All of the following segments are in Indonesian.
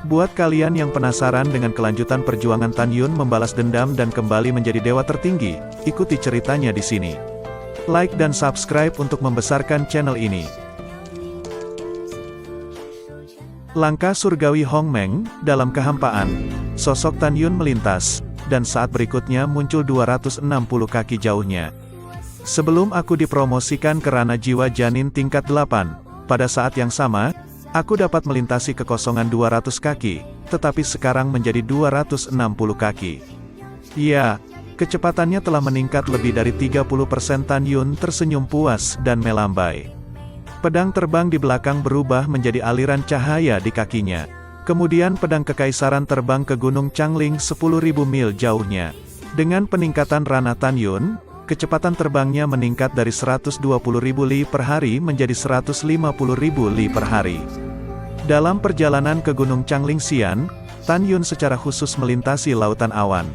Buat kalian yang penasaran dengan kelanjutan perjuangan Tan Yun membalas dendam dan kembali menjadi dewa tertinggi, ikuti ceritanya di sini. Like dan subscribe untuk membesarkan channel ini. Langkah surgawi Hong Meng, dalam kehampaan, sosok Tan Yun melintas, dan saat berikutnya muncul 260 kaki jauhnya. Sebelum aku dipromosikan ke ranah jiwa janin tingkat 8, pada saat yang sama, aku dapat melintasi kekosongan 200 kaki, tetapi sekarang menjadi 260 kaki. Ya, kecepatannya telah meningkat lebih dari 30%. Tan Yun tersenyum puas dan melambai. Pedang terbang di belakang berubah menjadi aliran cahaya di kakinya. Kemudian pedang kekaisaran terbang ke Gunung Changling 10.000 mil jauhnya. Dengan peningkatan ranah Tan Yun, kecepatan terbangnya meningkat dari 120.000 li per hari menjadi 150.000 li per hari. Dalam perjalanan ke Gunung Changling Xian, Tan Yun secara khusus melintasi lautan awan.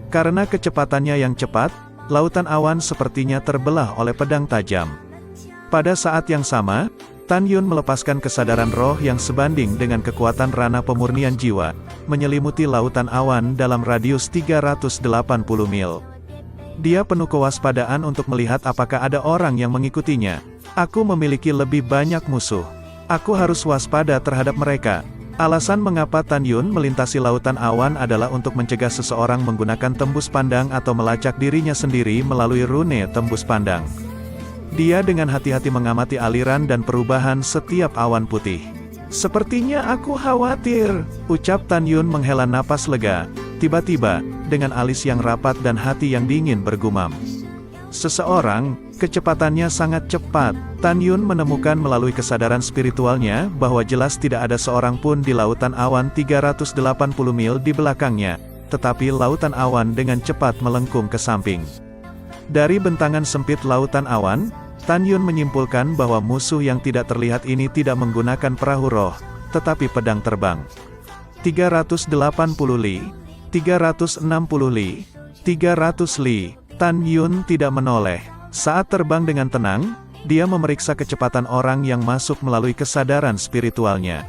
Karena kecepatannya yang cepat, lautan awan sepertinya terbelah oleh pedang tajam. Pada saat yang sama, Tan Yun melepaskan kesadaran roh yang sebanding dengan kekuatan ranah pemurnian jiwa, menyelimuti lautan awan dalam radius 380 mil. Dia penuh kewaspadaan untuk melihat apakah ada orang yang mengikutinya. Aku memiliki lebih banyak musuh. Aku harus waspada terhadap mereka. Alasan mengapa Tan Yun melintasi lautan awan adalah untuk mencegah seseorang menggunakan tembus pandang atau melacak dirinya sendiri melalui rune tembus pandang. Dia dengan hati-hati mengamati aliran dan perubahan setiap awan putih. Sepertinya aku khawatir, ucap Tan Yun menghela napas lega. Tiba-tiba, dengan alis yang rapat dan hati yang dingin bergumam. Seseorang, kecepatannya sangat cepat. Tan Yun menemukan melalui kesadaran spiritualnya bahwa jelas tidak ada seorang pun di lautan awan 380 mil di belakangnya, tetapi lautan awan dengan cepat melengkung ke samping. Dari bentangan sempit lautan awan, Tan Yun menyimpulkan bahwa musuh yang tidak terlihat ini tidak menggunakan perahu roh, tetapi pedang terbang. 380 li, 360 li, 300 li, Tan Yun tidak menoleh. Saat terbang dengan tenang, dia memeriksa kecepatan orang yang masuk melalui kesadaran spiritualnya.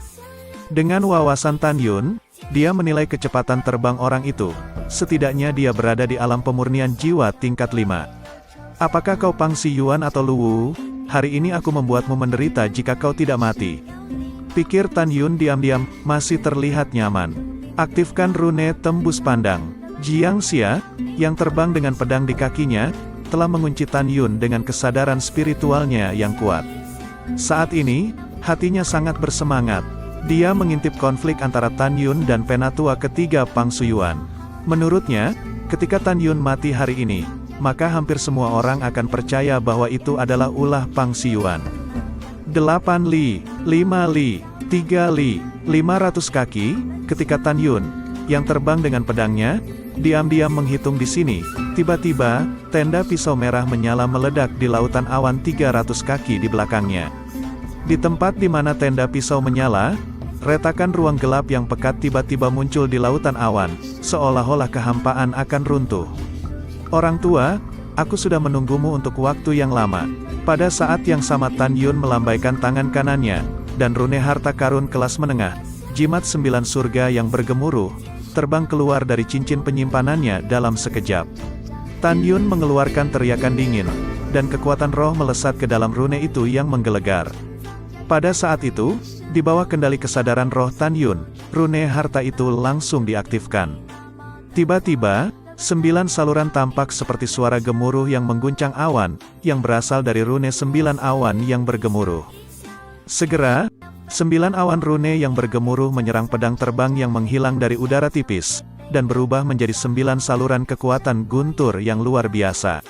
Dengan wawasan Tan Yun, dia menilai kecepatan terbang orang itu. Setidaknya dia berada di alam pemurnian jiwa tingkat 5. Apakah kau Pang Si Yuan atau Lu Wu? Hari ini aku membuatmu menderita jika kau tidak mati. Pikir Tan Yun diam-diam, masih terlihat nyaman. Aktifkan rune tembus pandang. Jiang Xia, yang terbang dengan pedang di kakinya, telah mengunci Tan Yun dengan kesadaran spiritualnya yang kuat. Saat ini, hatinya sangat bersemangat. Dia mengintip konflik antara Tan Yun dan penatua ketiga Pang Su Yuan. Menurutnya, ketika Tan Yun mati hari ini, maka hampir semua orang akan percaya bahwa itu adalah ulah Pang Si Yuan. 8 li, 5 li, 3 li, 500 kaki, ketika Tan Yun, yang terbang dengan pedangnya, diam-diam menghitung di sini, tiba-tiba, tenda pisau merah menyala meledak di lautan awan 300 kaki di belakangnya. Di tempat di mana tenda pisau menyala, retakan ruang gelap yang pekat tiba-tiba muncul di lautan awan, seolah-olah kehampaan akan runtuh. Orang tua, aku sudah menunggumu untuk waktu yang lama. Pada saat yang sama Tan Yun melambaikan tangan kanannya, dan rune harta karun kelas menengah, jimat 9 surga yang bergemuruh, terbang keluar dari cincin penyimpanannya dalam sekejap. Tan Yun mengeluarkan teriakan dingin, dan kekuatan roh melesat ke dalam rune itu yang menggelegar. Pada saat itu, di bawah kendali kesadaran roh Tan Yun, rune harta itu langsung diaktifkan. Tiba-tiba, 9 saluran tampak seperti suara gemuruh yang mengguncang awan, yang berasal dari rune 9 awan yang bergemuruh. Segera, 9 awan rune yang bergemuruh menyerang pedang terbang yang menghilang dari udara tipis, dan berubah menjadi 9 saluran kekuatan guntur yang luar biasa.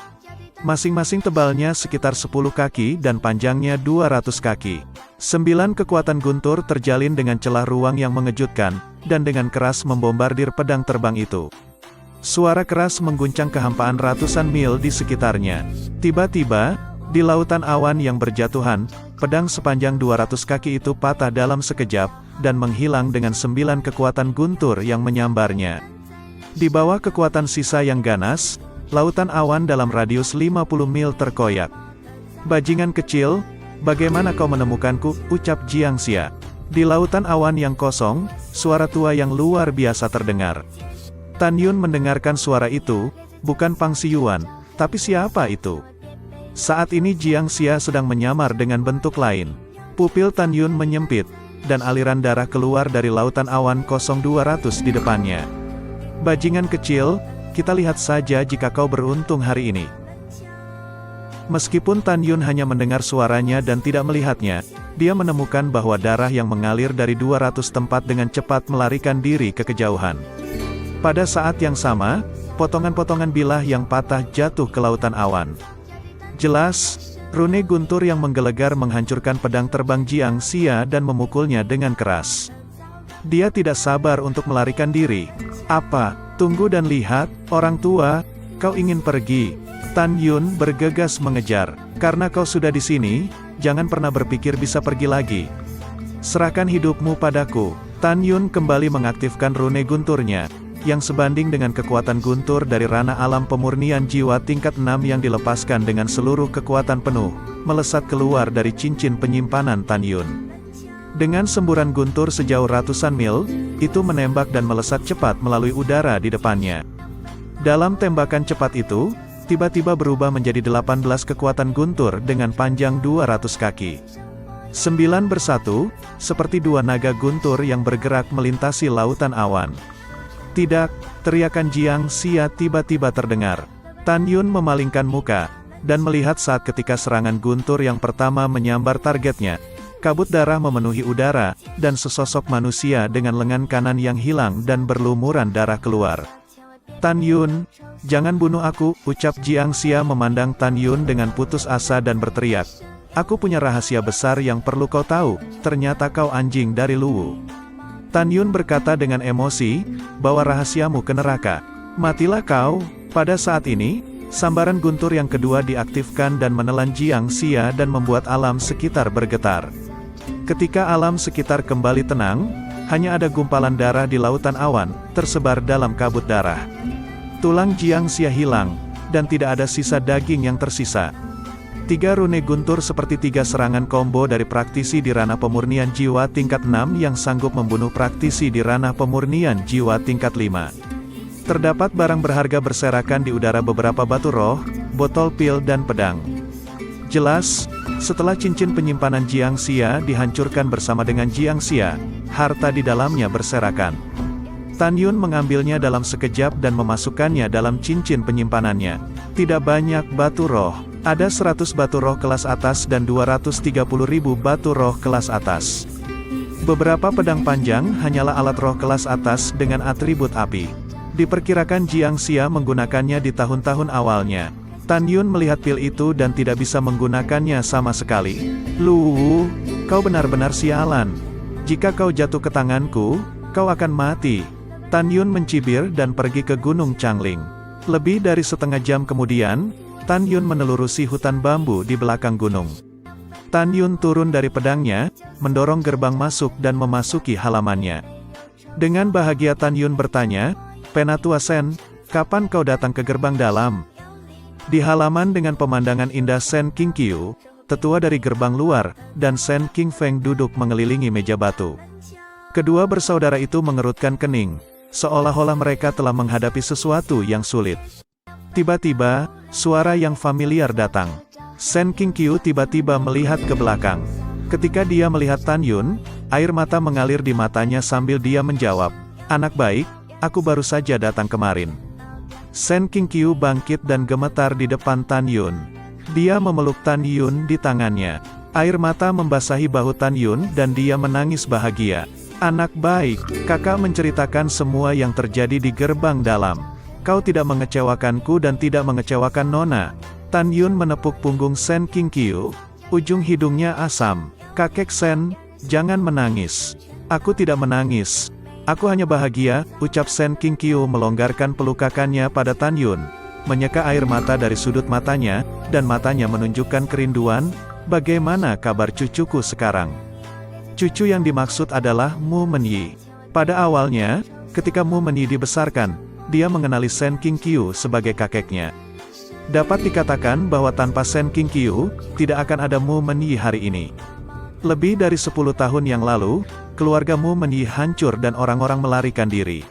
Masing-masing tebalnya sekitar 10 kaki dan panjangnya 200 kaki. 9 kekuatan guntur terjalin dengan celah ruang yang mengejutkan, dan dengan keras membombardir pedang terbang itu. Suara keras mengguncang kehampaan ratusan mil di sekitarnya. Tiba-tiba, di lautan awan yang berjatuhan, pedang sepanjang 200 kaki itu patah dalam sekejap, dan menghilang dengan 9 kekuatan guntur yang menyambarnya. Di bawah kekuatan sisa yang ganas, lautan awan dalam radius 50 mil terkoyak. Bajingan kecil, bagaimana kau menemukanku, ucap Jiang Xia. Di lautan awan yang kosong, suara tua yang luar biasa terdengar. Tan Yun mendengarkan suara itu, bukan Pang Siyuan, tapi siapa itu? Saat ini Jiang Xia sedang menyamar dengan bentuk lain. Pupil Tan Yun menyempit, dan aliran darah keluar dari lautan awan kosong 200 di depannya. Bajingan kecil, kita lihat saja jika kau beruntung hari ini. Meskipun Tan Yun hanya mendengar suaranya dan tidak melihatnya, dia menemukan bahwa darah yang mengalir dari 200 tempat dengan cepat melarikan diri ke kejauhan. Pada saat yang sama, potongan-potongan bilah yang patah jatuh ke lautan awan. Jelas, rune guntur yang menggelegar menghancurkan pedang terbang Jiang Xia dan memukulnya dengan keras. Dia tidak sabar untuk melarikan diri. Apa? Tunggu dan lihat, orang tua, kau ingin pergi. Tan Yun bergegas mengejar. Karena kau sudah di sini, jangan pernah berpikir bisa pergi lagi. Serahkan hidupmu padaku. Tan Yun kembali mengaktifkan rune gunturnya, yang sebanding dengan kekuatan guntur dari ranah alam pemurnian jiwa tingkat 6 yang dilepaskan dengan seluruh kekuatan penuh, melesat keluar dari cincin penyimpanan Tan Yun. Dengan semburan guntur sejauh ratusan mil, itu menembak dan melesat cepat melalui udara di depannya. Dalam tembakan cepat itu, tiba-tiba berubah menjadi 18 kekuatan guntur dengan panjang 200 kaki. 9 bersatu, seperti dua naga guntur yang bergerak melintasi lautan awan. Tidak, teriakan Jiang Xia tiba-tiba terdengar. Tan Yun memalingkan muka, dan melihat saat ketika serangan guntur yang pertama menyambar targetnya. Kabut darah memenuhi udara, dan sesosok manusia dengan lengan kanan yang hilang dan berlumuran darah keluar. Tan Yun, jangan bunuh aku, ucap Jiang Xia memandang Tan Yun dengan putus asa dan berteriak. Aku punya rahasia besar yang perlu kau tahu, ternyata kau anjing dari Luwu. Tan Yun berkata dengan emosi, bawa rahasiamu ke neraka. Matilah kau. Pada saat ini, sambaran guntur yang kedua diaktifkan dan menelan Jiang Xia dan membuat alam sekitar bergetar. Ketika alam sekitar kembali tenang, hanya ada gumpalan darah di lautan awan, tersebar dalam kabut darah. Tulang Jiang Xia hilang, dan tidak ada sisa daging yang tersisa. 3 rune guntur seperti 3 serangan combo dari praktisi di ranah pemurnian jiwa tingkat 6 yang sanggup membunuh praktisi di ranah pemurnian jiwa tingkat 5. Terdapat barang berharga berserakan di udara, beberapa batu roh, botol pil dan pedang. Jelas, setelah cincin penyimpanan Jiang Xia dihancurkan bersama dengan Jiang Xia, harta di dalamnya berserakan. Tan Yun mengambilnya dalam sekejap dan memasukkannya dalam cincin penyimpanannya. Tidak banyak batu roh, ada 100 batu roh kelas atas dan 230.000 batu roh kelas atas. Beberapa pedang panjang hanyalah alat roh kelas atas dengan atribut api. Diperkirakan Jiang Xia menggunakannya di tahun-tahun awalnya. Tan Yun melihat pil itu dan tidak bisa menggunakannya sama sekali. Luwu, kau benar-benar sialan. Jika kau jatuh ke tanganku, kau akan mati. Tan Yun mencibir dan pergi ke Gunung Changling. Lebih dari setengah jam kemudian, Tan Yun menelurusi hutan bambu di belakang gunung. Tan Yun turun dari pedangnya, mendorong gerbang masuk dan memasuki halamannya. Dengan bahagia Tan Yun bertanya, Penatua Sen, kapan kau datang ke gerbang dalam? Di halaman dengan pemandangan indah, Sen King Qiu, tetua dari gerbang luar, dan Sen King Feng duduk mengelilingi meja batu. Kedua bersaudara itu mengerutkan kening, seolah-olah mereka telah menghadapi sesuatu yang sulit. Tiba-tiba, suara yang familiar datang. Sen King Qiu tiba-tiba melihat ke belakang. Ketika dia melihat Tan Yun, air mata mengalir di matanya sambil dia menjawab, "Anak baik, aku baru saja datang kemarin." Sen King Qiu bangkit dan gemetar di depan Tan Yun. Dia memeluk Tan Yun di tangannya. Air mata membasahi bahu Tan Yun dan dia menangis bahagia. "Anak baik, kakak menceritakan semua yang terjadi di gerbang dalam. Kau tidak mengecewakanku dan tidak mengecewakan Nona." Tan Yun menepuk punggung Sen King Qiu. Ujung hidungnya asam. "Kakek Sen, jangan menangis." "Aku tidak menangis. Aku hanya bahagia," ucap Sen King Qiu melonggarkan pelukakannya pada Tan Yun. Menyeka air mata dari sudut matanya, dan matanya menunjukkan kerinduan. "Bagaimana kabar cucuku sekarang?" Cucu yang dimaksud adalah Mu Menyi. Pada awalnya, ketika Mu Menyi dibesarkan, dia mengenali Sen King Qiu sebagai kakeknya. Dapat dikatakan bahwa tanpa Sen King Qiu, tidak akan ada Mu Menyi hari ini. Lebih dari 10 tahun yang lalu, keluargamu Menyi hancur dan orang-orang melarikan diri.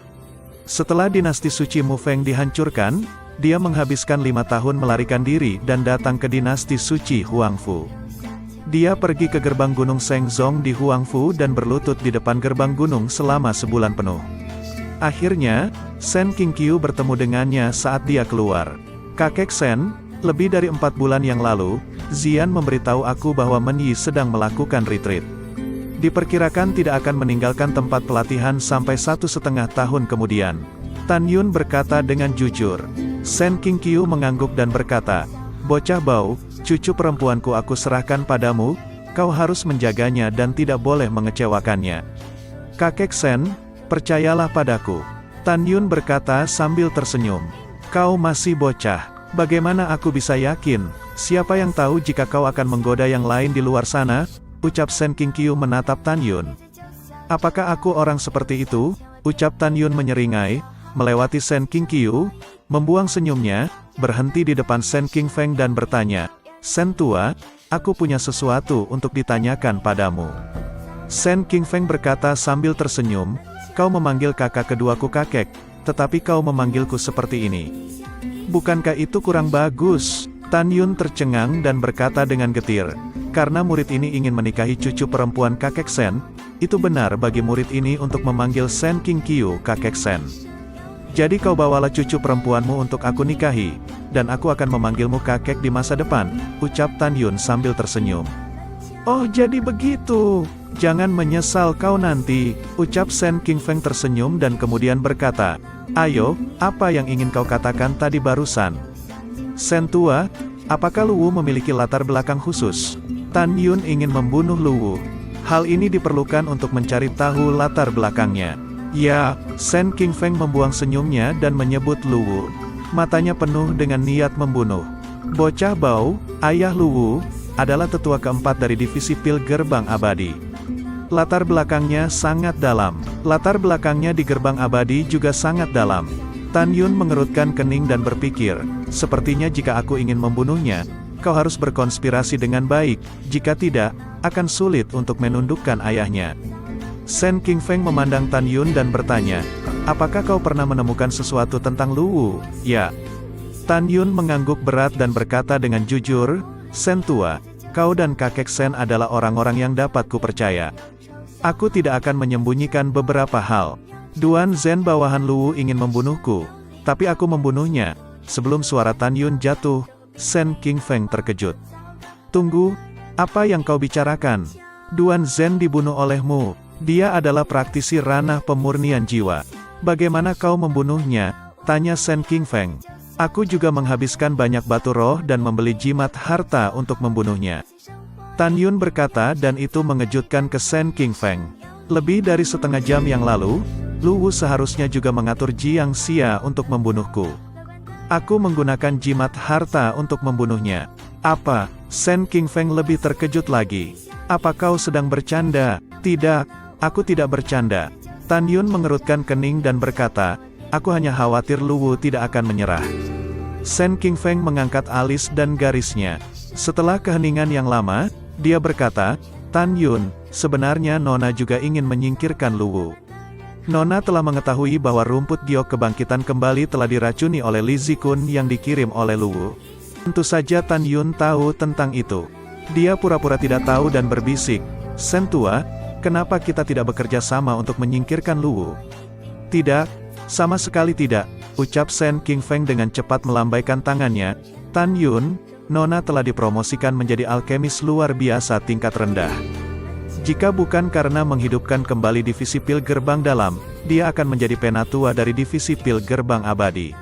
Setelah dinasti suci Mufeng dihancurkan, dia menghabiskan 5 tahun melarikan diri dan datang ke dinasti suci Huangfu. Dia pergi ke gerbang gunung Shengzong di Huangfu dan berlutut di depan gerbang gunung selama sebulan penuh. Akhirnya, Shen Qingqiu bertemu dengannya saat dia keluar. Kakek Shen, lebih dari 4 bulan yang lalu, Zian memberitahu aku bahwa Menyi sedang melakukan retreat. Diperkirakan tidak akan meninggalkan tempat pelatihan sampai 1,5 tahun kemudian. Tan Yun berkata dengan jujur. Shen Qingqiu mengangguk dan berkata, "Bocah bau, cucu perempuanku aku serahkan padamu, kau harus menjaganya dan tidak boleh mengecewakannya." Kakek Shen, percayalah padaku. Tan Yun berkata sambil tersenyum. Kau masih bocah. Bagaimana aku bisa yakin? Siapa yang tahu jika kau akan menggoda yang lain di luar sana? Ucap Shen Qingqiu menatap Tan Yun. Apakah aku orang seperti itu? Ucap Tan Yun menyeringai, melewati Shen Qingqiu, membuang senyumnya, berhenti di depan Shen Qingfeng dan bertanya, "Shen tua, aku punya sesuatu untuk ditanyakan padamu." Shen Qingfeng berkata sambil tersenyum, "Kau memanggil kakak keduaku kakek, tetapi kau memanggilku seperti ini. Bukankah itu kurang bagus?" Tan Yun tercengang dan berkata dengan getir, "Karena murid ini ingin menikahi cucu perempuan kakek Shen, itu benar bagi murid ini untuk memanggil Shen Qingqiu kakek Shen. Jadi kau bawalah cucu perempuanmu untuk aku nikahi, dan aku akan memanggilmu kakek di masa depan," ucap Tan Yun sambil tersenyum. "Oh jadi begitu, jangan menyesal kau nanti," ucap Shen Qingfeng tersenyum dan kemudian berkata, "Ayo, apa yang ingin kau katakan tadi barusan?" "Shen tua, apakah Luwu memiliki latar belakang khusus?" Tan Yun ingin membunuh Luwu. Hal ini diperlukan untuk mencari tahu latar belakangnya. "Ya," Shen Qingfeng membuang senyumnya dan menyebut Luwu. Matanya penuh dengan niat membunuh. "Bocah bau, ayah Luwu, adalah tetua keempat dari divisi pil gerbang abadi. Latar belakangnya sangat dalam. Latar belakangnya di gerbang abadi juga sangat dalam." Tan Yun mengerutkan kening dan berpikir, sepertinya jika aku ingin membunuhnya, kau harus berkonspirasi dengan baik, jika tidak, akan sulit untuk menundukkan ayahnya. Shen Qingfeng memandang Tan Yun dan bertanya, "Apakah kau pernah menemukan sesuatu tentang Luwu?" "Ya." Tan Yun mengangguk berat dan berkata dengan jujur, "Shen tua, kau dan kakek Shen adalah orang-orang yang dapat kupercaya. Aku tidak akan menyembunyikan beberapa hal. Duan Zhen bawahan Luwu ingin membunuhku, tapi aku membunuhnya." Sebelum suara Tan Yun jatuh, Shen Qingfeng terkejut. "Tunggu, apa yang kau bicarakan? Duan Zhen dibunuh olehmu. Dia adalah praktisi ranah pemurnian jiwa. Bagaimana kau membunuhnya?" tanya Shen Qingfeng. "Aku juga menghabiskan banyak batu roh dan membeli jimat harta untuk membunuhnya." Tan Yun berkata dan itu mengejutkan ke Shen Qingfeng. "Lebih dari setengah jam yang lalu, Luwu seharusnya juga mengatur Jiang Xia untuk membunuhku. Aku menggunakan jimat harta untuk membunuhnya." "Apa?" Shen Qingfeng lebih terkejut lagi. "Apa kau sedang bercanda?" "Tidak, aku tidak bercanda." Tan Yun mengerutkan kening dan berkata, "Aku hanya khawatir Luwu tidak akan menyerah." Shen Qingfeng mengangkat alis dan garisnya. Setelah keheningan yang lama, dia berkata, "Tan Yun, sebenarnya Nona juga ingin menyingkirkan Luwu. Nona telah mengetahui bahwa rumput giok kebangkitan kembali telah diracuni oleh Li Zikun yang dikirim oleh Luwu." Tentu saja Tan Yun tahu tentang itu. Dia pura-pura tidak tahu dan berbisik, "Shen tua, kenapa kita tidak bekerja sama untuk menyingkirkan Luwu?" "Tidak, sama sekali tidak," ucap Shen Qingfeng dengan cepat melambaikan tangannya. "Tan Yun, Nona telah dipromosikan menjadi alkemis luar biasa tingkat rendah. Jika bukan karena menghidupkan kembali divisi pil gerbang dalam, dia akan menjadi penatua dari divisi pil gerbang abadi.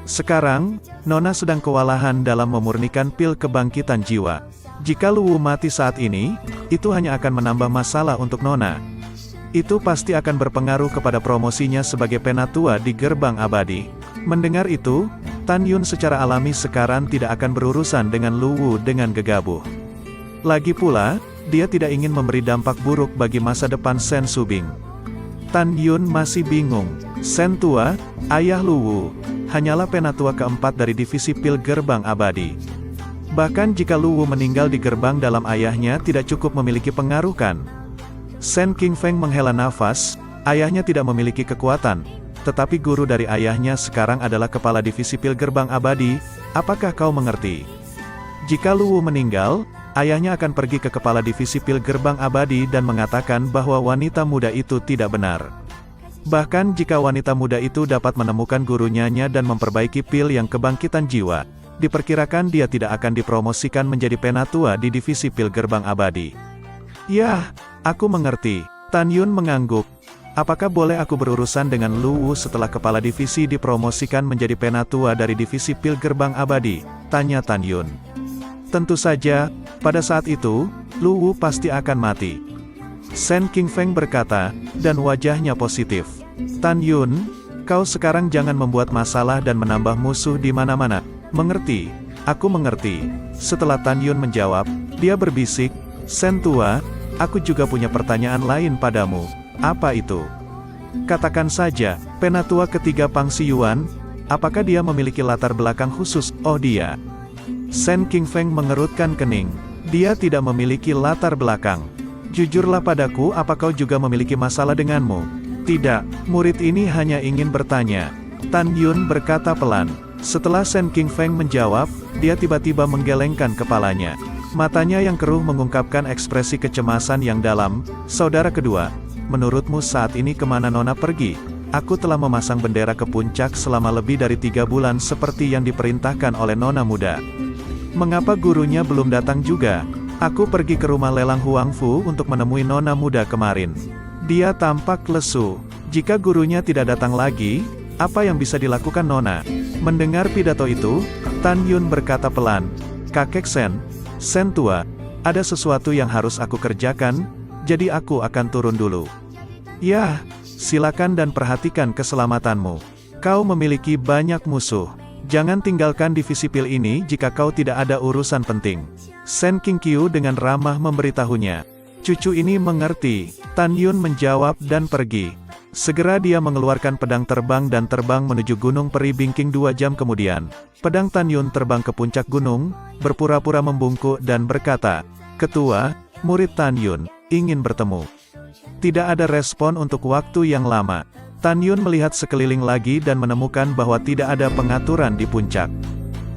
Sekarang, Nona sedang kewalahan dalam memurnikan pil kebangkitan jiwa. Jika Luwu mati saat ini, itu hanya akan menambah masalah untuk Nona. Itu pasti akan berpengaruh kepada promosinya sebagai penatua di gerbang abadi." Mendengar itu, Tan Yun secara alami sekarang tidak akan berurusan dengan Luwu dengan gegabah. Lagi pula, dia tidak ingin memberi dampak buruk bagi masa depan Shen Subing. Tan Yun masih bingung. "Shen tua, ayah Luwu, hanyalah penatua keempat dari divisi pil gerbang abadi. Bahkan jika Luwu meninggal di gerbang dalam ayahnya tidak cukup memiliki pengaruh kan?" Shen Qingfeng menghela nafas, ayahnya tidak memiliki kekuatan, tetapi guru dari ayahnya sekarang adalah kepala divisi pil gerbang abadi, apakah kau mengerti? Jika Luwu meninggal, ayahnya akan pergi ke kepala divisi pil gerbang abadi dan mengatakan bahwa wanita muda itu tidak benar. Bahkan jika wanita muda itu dapat menemukan gurunya dan memperbaiki pil yang kebangkitan jiwa, diperkirakan dia tidak akan dipromosikan menjadi penatua di divisi pil gerbang abadi. Yah, aku mengerti. Tan Yun mengangguk. Apakah boleh aku berurusan dengan Luwu setelah kepala divisi dipromosikan menjadi penatua dari divisi pil gerbang abadi? Tanya Tan Yun. Tentu saja, pada saat itu, Luwu pasti akan mati. Shen Qingfeng berkata, dan wajahnya positif. Tan Yun, kau sekarang jangan membuat masalah dan menambah musuh di mana-mana. Mengerti? Aku mengerti. Setelah Tan Yun menjawab, dia berbisik, Shen tua, aku juga punya pertanyaan lain padamu. Apa itu? Katakan saja, penatua ketiga Pang Siyuan, apakah dia memiliki latar belakang khusus? Oh dia. Shen Qingfeng mengerutkan kening. Dia tidak memiliki latar belakang. Jujurlah padaku, apa kau juga memiliki masalah denganmu? Tidak, murid ini hanya ingin bertanya. Tan Yun berkata pelan. Setelah Shen Qingfeng menjawab, dia tiba-tiba menggelengkan kepalanya. Matanya yang keruh mengungkapkan ekspresi kecemasan yang dalam. Saudara kedua, menurutmu saat ini kemana Nona pergi? Aku telah memasang bendera ke puncak selama lebih dari 3 bulan seperti yang diperintahkan oleh Nona muda. Mengapa gurunya belum datang juga? Aku pergi ke rumah lelang Huangfu untuk menemui Nona muda kemarin. Dia tampak lesu. Jika gurunya tidak datang lagi, apa yang bisa dilakukan Nona? Mendengar pidato itu, Tan Yun berkata pelan, Kakek Shen tua, ada sesuatu yang harus aku kerjakan, jadi aku akan turun dulu. Yah, silakan dan perhatikan keselamatanmu. Kau memiliki banyak musuh. Jangan tinggalkan divisi pil ini jika kau tidak ada urusan penting. Shen Qingqiu dengan ramah memberitahunya. Cucu ini mengerti. Tan Yun menjawab dan pergi. Segera dia mengeluarkan pedang terbang dan terbang menuju Gunung Peri Bingking 2 jam kemudian. Pedang Tan Yun terbang ke puncak gunung, berpura-pura membungkuk dan berkata, Ketua, murid Tan Yun, ingin bertemu. Tidak ada respon untuk waktu yang lama. Tan Yun melihat sekeliling lagi dan menemukan bahwa tidak ada pengaturan di puncak.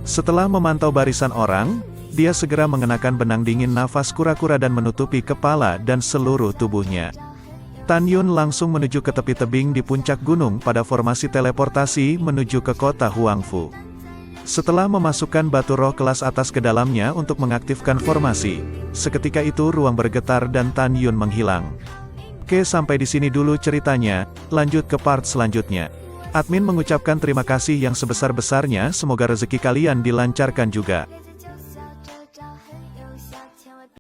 Setelah memantau barisan orang, dia segera mengenakan benang dingin nafas kura-kura dan menutupi kepala dan seluruh tubuhnya. Tan Yun langsung menuju ke tepi tebing di puncak gunung pada formasi teleportasi menuju ke kota Huangfu. Setelah memasukkan batu roh kelas atas ke dalamnya untuk mengaktifkan formasi, seketika itu ruang bergetar dan Tan Yun menghilang. Oke, sampai di sini dulu ceritanya, lanjut ke part selanjutnya. Admin mengucapkan terima kasih yang sebesar-besarnya, semoga rezeki kalian dilancarkan juga.